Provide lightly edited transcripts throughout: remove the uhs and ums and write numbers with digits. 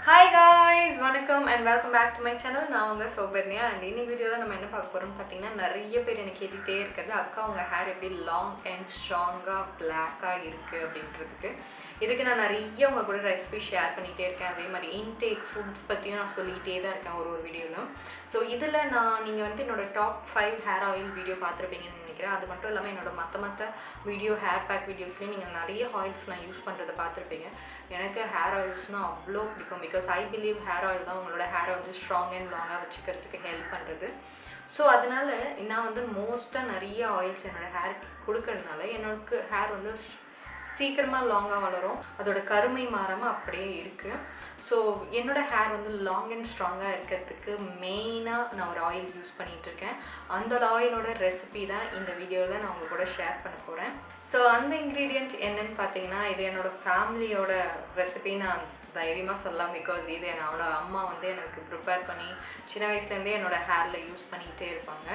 Hi guys, வணக்கம் and welcome back to my channel. நான் உங்க சௌபர்ணியா and இன்னைக்கு வீடியோல நம்ம என்ன பார்க்க போறோம்னு பாத்தீங்கன்னா நிறைய பேர் எனக்கு கேட்டுட்டே இருக்காங்க அக்கா உங்க ஹேர் எப்படி லாங் and ஸ்ட்ராங்கா பிளாக்கா இருக்கு அப்படின்றதுக்கு. இதுக்கு நான் நிறைய உங்க கூட ரெசிபி ஷேர் பண்ணிட்டே இருக்கேன். அதே மாதிரி இன்டேக் ஃபுட்ஸ் பத்தியும் நான் சொல்லிட்டே தான் இருக்கேன் ஒரு வீடியோல. ஸோ இதுல நீங்க வந்து என்னோட டாப் 5 ஹேர் ஆயில் வீடியோ பார்த்துருப்பீங்கன்னு நினைக்கிறேன். அது மட்டும் இல்லாமல் என்னோட மற்ற வீடியோ ஹேர் பேக் வீடியோஸ்லேயும் நீங்கள் நிறைய ஆயில்ஸ் நான் யூஸ் பண்ணுறதை பார்த்துருப்பீங்க. எனக்கு ஹேர் ஆயில்ஸ்னால் அவ்வளோ பிடிக்கும். Because I believe hair oil தான் உங்களோட ஹேரை வந்து ஸ்ட்ராங் அண்ட் லாங்காக வச்சுக்கிறதுக்கு ஹெல்ப் பண்ணுறது. ஸோ அதனால் நான் வந்து மோஸ்ட்டாக நிறைய ஆயில்ஸ் என்னோடய ஹேருக்கு கொடுக்கறதுனால எனக்கு ஹேர் வந்து சீக்கிரமாக லாங்காக வளரும். அதோட கருமை மாறாமல் அப்படியே இருக்குது. ஸோ என்னோடய ஹேர் வந்து லாங் அண்ட் ஸ்ட்ராங்காக இருக்கிறதுக்கு மெயினாக நான் ஒரு ஆயில் யூஸ் பண்ணிகிட்ருக்கேன். அந்த ஆயிலோட ரெசிபி தான் இந்த வீடியோவில் நான் உங்கள் கூட ஷேர் பண்ண போகிறேன். ஸோ அந்த இன்க்ரீடியண்ட் என்னென்னு பார்த்தீங்கன்னா, இது என்னோடய ஃபேமிலியோட ரெசிபி நான் தைரியமாக சொல்லலாம். பிகாஸ் இது என்னோட அம்மா வந்து எனக்கு ப்ரிப்பேர் பண்ணி சின்ன வயசுலேருந்தே என்னோடய ஹேரில் யூஸ் பண்ணிக்கிட்டே இருப்பாங்க.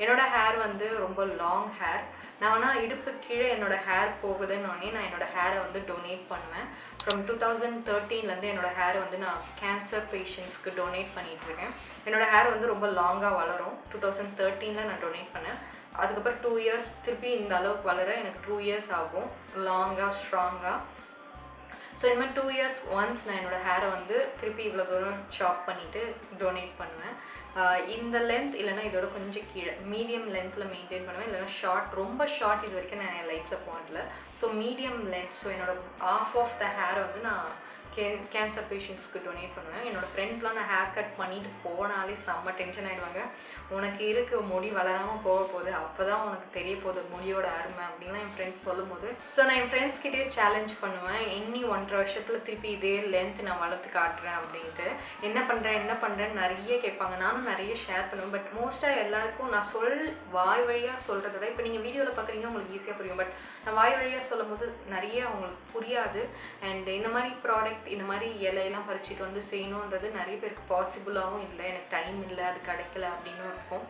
என்னோடய ஹேர் வந்து ரொம்ப லாங் ஹேர். நான் ஆனால் இடுப்பு கீழே என்னோடய ஹேர் போகுதுன்னொடனே நான் என்னோடய ஹேரை வந்து டொனேட் பண்ணுவேன். ஃப்ரம் 2013 என்னோடய ஹேரை வந்து நான் கேன்சர் பேஷண்ட்ஸ்க்கு டொனேட் பண்ணிகிட்ருக்கேன். என்னோடய ஹேர் வந்து ரொம்ப லாங்காக வளரும். 2013 நான் டொனேட் பண்ணேன். அதுக்கப்புறம் 2 இயர்ஸ் திருப்பி இந்த அளவுக்கு வளர எனக்கு 2 இயர்ஸ் ஆகும் லாங்காக ஸ்ட்ராங்காக. ஸோ இந்த மாதிரி 2 இயர்ஸ் ஒன்ஸ் நான் என்னோடய ஹேரை வந்து திருப்பி இவ்வளோ தூரம் சாப் பண்ணிவிட்டு டொனேட் பண்ணுவேன். இந்த லென்த் இல்லைனா இதோட கொஞ்சம் கீழே மீடியம் லென்த்தில் மெயின்டைன் பண்ணுவேன். இல்லைனா ஷார்ட், ரொம்ப ஷார்ட் இது வரைக்கும் நான் என் லைஃப்பில் போனதில்லை. So medium length. ஸோ என்னோடய ஆஃப் ஆஃப் த ஹேரை வந்து நான் கேன்சர் பேஷண்ட்ஸ்க்கு டொனேட் பண்ணுவேன். என்னோடய ஃப்ரெண்ட்ஸ்லாம் நான் ஹேர் கட் பண்ணிட்டு போனாலே செம்ம டென்ஷன் ஆகிடுவாங்க. உனக்கு இருக்க முடி வளராமல் போக போகுது, அப்போ தான் உனக்கு தெரிய போகுது முடியோட அருமை அப்படின்லாம் என் ஃப்ரெண்ட்ஸ் சொல்லும் போது ஸோ நான் என் ஃப்ரெண்ட்ஸ்கிட்டே சேலஞ்ச் பண்ணுவேன். இன்னி 1.5 வருஷத்தில் திருப்பி இதே லென்த் நான் வளர்த்து காட்டுறேன் அப்படின்ட்டு. என்ன பண்ணுறேன்னு நிறைய கேட்பாங்க. நானும் நிறைய ஷேர் பண்ணுவேன். பட் மோஸ்ட்டாக எல்லாருக்கும் நான் வாய் வழியாக சொல்கிறத விட, இப்போ நீங்கள் வீடியோவில் பார்க்குறீங்க உங்களுக்கு ஈஸியாக புரியும். பட் நான் வாய் வழியாக சொல்லும் போது நிறைய அவங்களுக்கு புரியாது. அண்ட் இந்த மாதிரி ப்ராடக்ட், இந்த மாதிரி இலையெல்லாம் பறிச்சிட்டு வந்து செய்யணுன்றது நிறைய பேருக்கு பாசிபிளாகவும் இல்லை. எனக்கு டைம் இல்லை, அது கிடைக்கல அப்படின்னு இருக்கும்.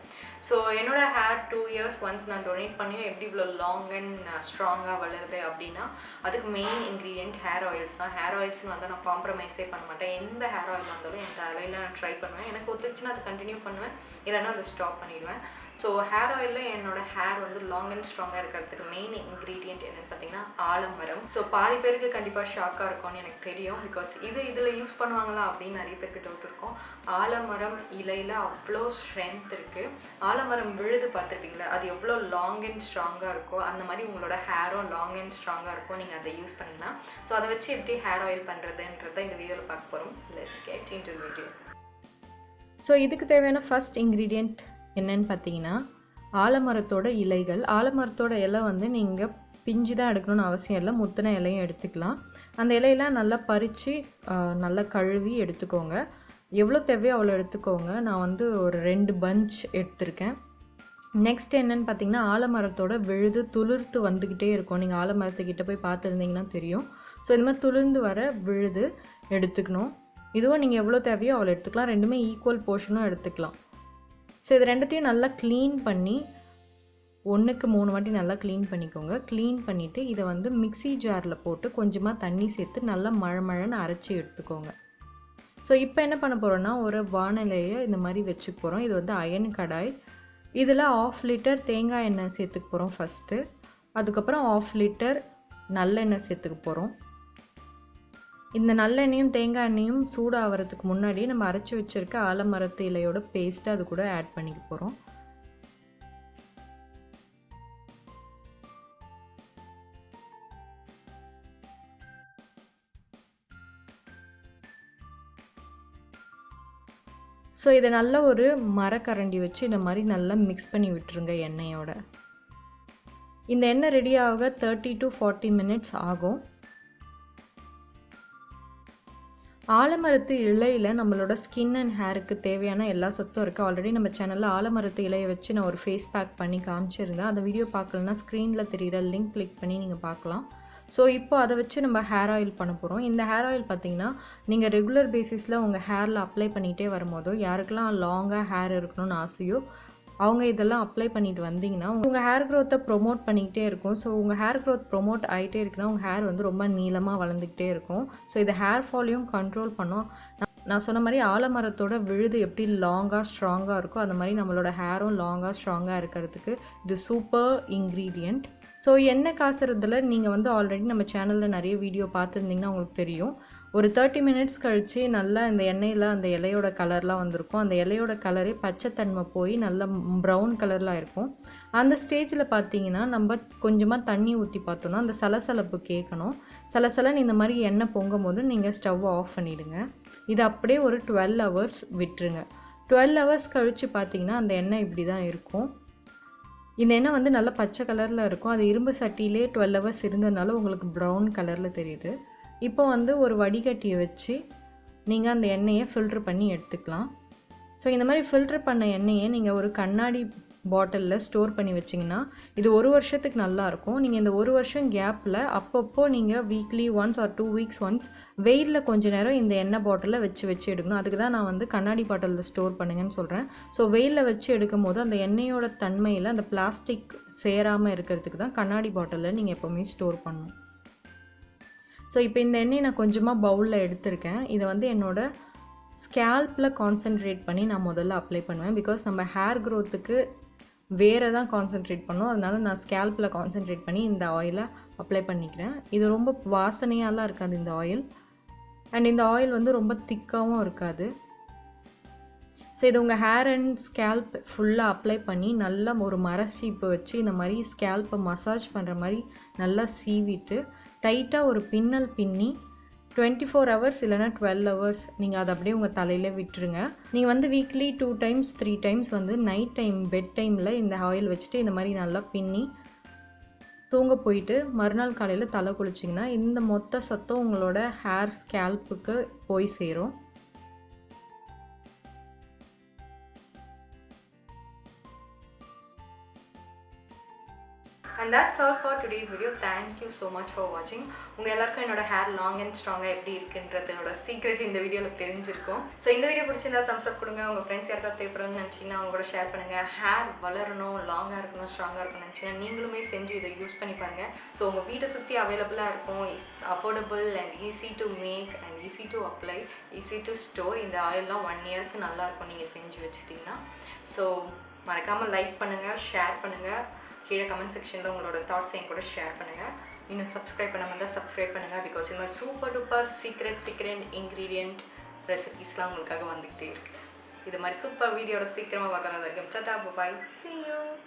ஸோ என்னோடய ஹேர் 2 இயர்ஸ் ஒன்ஸ் நான் டொனேட் பண்ணி எப்படி இவ்வளோ லாங் அண்ட் ஸ்ட்ராங்காக வளருது அப்படின்னா அதுக்கு மெயின் இன்க்ரீடியன்ட் ஹேர் ஆயில்ஸ் தான். ஹேர் ஆயில்ஸ்னு வந்து நான் காம்ப்ரமைஸே பண்ண மாட்டேன். எந்த ஹேர் ஆயில் வந்தாலும் என் தலையில் நான் ட்ரை பண்ணுவேன். எனக்கு ஒத்துச்சுன்னா அதை கண்டினியூ பண்ணுவேன், இல்லைன்னா அதை ஸ்டாப் பண்ணிடுவேன். ஸோ ஹேர் ஆயிலில் என்னோடய ஹேர் வந்து லாங் அண்ட் ஸ்ட்ராங்காக இருக்கிறதுக்கு மெயின் இன்க்ரீடியன்ட் என்னென்னு பார்த்தீங்கன்னா ஆலமரம். ஸோ பாதி பேருக்கு கண்டிப்பாக ஷாக்காக இருக்கும்னு எனக்கு தெரியும். பிகாஸ் இதில் யூஸ் பண்ணுவாங்களா அப்படின்னு நிறைய பேருக்கு டவுட் இருக்கும். ஆலமரம் இலையில் அவ்வளோ ஸ்ட்ரென்த் இருக்குது. ஆலமரம் விழுது பார்த்துருப்பீங்களா, அது எவ்வளோ லாங் அண்ட் ஸ்ட்ராங்காக இருக்கோ அந்த மாதிரி உங்களோட ஹேரும் லாங் அண்ட் ஸ்ட்ராங்காக இருக்கும் நீங்கள் அதை யூஸ் பண்ணிங்கன்னா. ஸோ அதை வச்சு எப்படி ஹேர் ஆயில் பண்ணுறதுன்றதை இந்த வீடியோவில் பார்க்க போகிறோம். Let's get into the video. So இதுக்கு தேவையான ஃபர்ஸ்ட் இன்க்ரீடியண்ட் என்னன்னு பார்த்தீங்கன்னா ஆலமரத்தோட இலைகள். ஆலமரத்தோட இலை வந்து நீங்கள் பிஞ்சு தான் எடுக்கணும்னு அவசியம் இல்லை, முத்தின இலையும் எடுத்துக்கலாம். அந்த இலையெல்லாம் நல்லா பறித்து நல்லா கழுவி எடுத்துக்கோங்க. எவ்வளோ தேவையோ அவ்வளோ எடுத்துக்கோங்க. நான் வந்து ஒரு 2 பஞ்ச் எடுத்திருக்கேன். நெக்ஸ்ட் என்னென்னு பார்த்தீங்கன்னா ஆலமரத்தோட விழுது துளிர்த்து வந்துக்கிட்டே இருக்கும். நீங்கள் ஆலமரத்துக்கிட்ட போய் பார்த்துருந்தீங்கன்னா தெரியும். ஸோ இந்த மாதிரி துளிர்ந்து வர விழுது எடுத்துக்கணும். இதுவும் நீங்கள் எவ்வளோ தேவையோ அவ்வளோ எடுத்துக்கலாம். ரெண்டுமே ஈக்குவல் போர்ஷனும் எடுத்துக்கலாம். ஸோ இது ரெண்டுத்தையும் நல்லா க்ளீன் பண்ணி 1க்கு 3 வாட்டி நல்லா க்ளீன் பண்ணிக்கோங்க. க்ளீன் பண்ணிவிட்டு இதை வந்து மிக்ஸி ஜாரில் போட்டு கொஞ்சமாக தண்ணி சேர்த்து நல்லா மழன்னு அரைச்சி எடுத்துக்கோங்க. ஸோ இப்போ என்ன பண்ண போகிறோன்னா ஒரு வானிலையை இந்த மாதிரி வச்சுக்க போகிறோம். இது வந்து அயன் கடாய். இதில் 1/2 லிட்டர் தேங்காய் எண்ணெய் சேர்த்துக்க போகிறோம் ஃபஸ்ட்டு. அதுக்கப்புறம் 1/2 லிட்டர் நல்லெண்ணெய் சேர்த்துக்க போகிறோம். இந்த நல்லெண்ணெயும் தேங்காய் எண்ணெயும் சூடாகிறதுக்கு முன்னாடி நம்ம அரைச்சி வச்சுருக்க ஆலமரத்து இலையோட பேஸ்ட்டு அது கூட ஆட் பண்ணிக்க போகிறோம். ஸோ இதை நல்ல ஒரு மரக்கரண்டி வச்சு இந்த மாதிரி நல்லா மிக்ஸ் பண்ணி விட்டுருங்க எண்ணெயோட. இந்த எண்ணெய் ரெடி ஆக 30 to 40 மினிட்ஸ் ஆகும். ஆலமரத்து இலையில் நம்மளோட ஸ்கின் அண்ட் ஹேருக்கு தேவையான எல்லா சத்தும் இருக்குது. ஆல்ரெடி நம்ம சேனலில் ஆலமரத்து இலையை வச்சு நான் ஒரு ஃபேஸ் பேக் பண்ணி காமிச்சிருந்தேன். அந்த வீடியோ பார்க்கலன்னா ஸ்க்ரீனில் தெரிகிற லிங்க் கிளிக் பண்ணி நீங்கள் பார்க்கலாம். ஸோ இப்போ அதை வச்சு நம்ம ஹேர் ஆயில் பண்ண போகிறோம். இந்த ஹேர் ஆயில் பார்த்திங்கன்னா நீங்கள் ரெகுலர் பேசிஸில் உங்கள் ஹேரில் அப்ளை பண்ணிகிட்டே வரும்போதோ, யாருக்கெல்லாம் லாங்காக ஹேர் இருக்கணும்னு ஆசையோ அவங்க இதெல்லாம் அப்ளை பண்ணிட்டு வந்தீங்கன்னா உங்கள் ஹேர் க்ரோத்தை ப்ரொமோட் பண்ணிக்கிட்டே இருக்கும். ஸோ உங்கள் ஹேர் க்ரோத் ப்ரொமோட் ஆகிட்டே இருக்குன்னா உங்கள் ஹேர் வந்து ரொம்ப நீளமாக வளர்ந்துக்கிட்டே இருக்கும். ஸோ இது ஹேர் ஃபாலையும் கண்ட்ரோல் பண்ணும். நான் சொன்ன மாதிரி ஆலமரத்தோட விழுது எப்படி லாங்காக ஸ்ட்ராங்காக இருக்கோ அந்த மாதிரி நம்மளோட ஹேரும் லாங்காக ஸ்ட்ராங்காக இருக்கிறதுக்கு இது சூப்பர் இன்க்ரீடியண்ட். ஸோ எண்ணெய் காசுறதுல நீங்கள் வந்து ஆல்ரெடி நம்ம சேனலில் நிறைய வீடியோ பார்த்துருந்தீங்கன்னா உங்களுக்கு தெரியும். ஒரு 30 மினிட்ஸ் கழித்து நல்லா இந்த எண்ணெயில் அந்த இலையோட கலர்லாம் வந்திருக்கும். அந்த இலையோட கலரே பச்சைத்தன்மை போய் நல்லா ப்ரௌன் கலரில் இருக்கும். அந்த ஸ்டேஜில் பார்த்தீங்கன்னா நம்ம கொஞ்சமாக தண்ணி ஊற்றி பார்த்தோன்னா அந்த சலசலப்பு கேட்கணும். சலசலன்னு இந்த மாதிரி எண்ணெய் பொங்கும் போது நீங்கள் ஸ்டவ்வை ஆஃப் பண்ணிவிடுங்க. இது அப்படியே ஒரு 12 ஹவர்ஸ் விட்டுருங்க. 12 ஹவர்ஸ் கழித்து பார்த்தீங்கன்னா அந்த எண்ணெய் இப்படி தான் இருக்கும். இந்த எண்ணெய் வந்து நல்லா பச்சை கலரில் இருக்கும். அது இரும்பு சட்டியிலே 12 ஹவர்ஸ் இருந்ததுனால உங்களுக்கு ப்ரௌன் கலரில் தெரியுது. இப்போ வந்து ஒரு வடிகட்டியை வச்சு நீங்கள் அந்த எண்ணெயை ஃபில்ட்ரு பண்ணி எடுத்துக்கலாம். ஸோ இந்த மாதிரி ஃபில்ட்ரு பண்ண எண்ணெயை நீங்கள் ஒரு கண்ணாடி பாட்டிலில் ஸ்டோர் பண்ணி வச்சிங்கன்னா இது 1 வருஷத்துக்கு நல்லாயிருக்கும். நீங்கள் இந்த 1 வருஷம் கேப்பில் அப்பப்போ நீங்கள் weekly once or 2 weeks once வெயிலில் கொஞ்சம் நேரம் இந்த எண்ணெய் பாட்டிலில் வச்சு எடுக்கணும். அதுக்கு தான் நான் வந்து கண்ணாடி பாட்டிலில் ஸ்டோர் பண்ணுங்கன்னு சொல்கிறேன். ஸோ வெயிலில் வச்சு எடுக்கும் போது அந்த எண்ணெயோட தன்மையில் அந்த பிளாஸ்டிக் சேராமல் இருக்கிறதுக்கு தான் கண்ணாடி பாட்டிலில் நீங்கள் எப்போவுமே ஸ்டோர் பண்ணணும். ஸோ இப்போ இந்த எண்ணெயை நான் கொஞ்சமாக பவுலில் எடுத்திருக்கேன். இதை வந்து என்னோடய ஸ்கேல்பில் கான்சென்ட்ரேட் பண்ணி நான் முதல்ல அப்ளை பண்ணுவேன். பிகாஸ் நம்ம ஹேர் க்ரோத்துக்கு வேறு தான் கான்சென்ட்ரேட் பண்ணோம். அதனால நான் ஸ்கேல்பில் கான்சென்ட்ரேட் பண்ணி இந்த ஆயிலை அப்ளை பண்ணிக்கிறேன். இது ரொம்ப வாசனையாலாம் இருக்காது இந்த ஆயில். அண்ட் இந்த ஆயில் வந்து ரொம்ப திக்காகவும் இருக்காது. ஸோ இது உங்கள் ஹேர் அண்ட் ஸ்கேல்ப் ஃபுல்லாக அப்ளை பண்ணி நல்லா ஒரு மர சீப்பை வச்சு இந்த மாதிரி ஸ்கேல்ப்பை மசாஜ் பண்ணுற மாதிரி நல்லா சீவிட்டு டைட்டாக ஒரு பின்னல் பின்னி 24 ஹவர்ஸ் இல்லைனா 12 ஹவர்ஸ் நீங்கள் அதை அப்படியே உங்கள் தலையில் விட்டுருங்க. நீங்கள் வந்து வீக்லி 2 டைம்ஸ் 3 டைம்ஸ் வந்து நைட் டைம் பெட் டைமில் இந்த ஆயில் வச்சுட்டு இந்த மாதிரி நல்லா பின்னி தூங்க போயிட்டு மறுநாள் காலையில் தலை குளிச்சிங்கன்னா இந்த மொத்த சத்தம் உங்களோட ஹேர் ஸ்கேல்ப்புக்கு போய் சேரும். And that's all for today's video. Thank you so much for watching. உங்கள் எல்லாருக்கும் என்னோட ஹேர் லாங் அண்ட் ஸ்ட்ராங்காக எப்படி இருக்குன்றதோட சீக்ரெட் இந்த வீடியோவில் தெரிஞ்சிருக்கும். ஸோ இந்த வீடியோ பிடிச்சிருந்தா தம்ஸ் அப் கொடுங்க. உங்கள் ஃப்ரெண்ட்ஸ் யாருக்காவது தேவைப்படுன்னு நினச்சிங்கன்னா அவங்க கூட ஷேர் பண்ணுங்கள். ஹேர் வளரணும், லாங்காக இருக்கணும், ஸ்ட்ராங்காக இருக்கணும்னு நினச்சிங்கன்னா நீங்களுமே செஞ்சு இதை யூஸ் பண்ணி பாருங்கள். ஸோ உங்கள் வீட்டை சுற்றி அவைலபிளாக இருக்கும். Affordable and easy to make and easy to apply, easy to store. இந்த ஆயிலெலாம் 1 இயருக்கு நல்லாயிருக்கும் நீங்கள் செஞ்சு வச்சுட்டிங்கன்னா. ஸோ மறக்காமல் லைக் பண்ணுங்கள், ஷேர் பண்ணுங்கள். கீழே கமெண்ட் செக்ஷனில் உங்களோட தாட்ஸ் என் கூட ஷேர் பண்ணுங்கள். இன்னும் சப்ஸ்கிரைப் பண்ணாமல் தான் சப்ஸ்கிரைப் பண்ணுங்கள். பிகாஸ் இந்த மாதிரி சூப்பர் டூப்பர் சீக்ரெட் இன்க்ரீடியன்ட் ரெசிபீஸ்லாம் உங்களுக்காக வந்துக்கிட்டே இருக்குது. இது மாதிரி சூப்பர் வீடியோட சீக்கிரமாக பார்க்குறது வரைக்கும் டாடா பை, see you.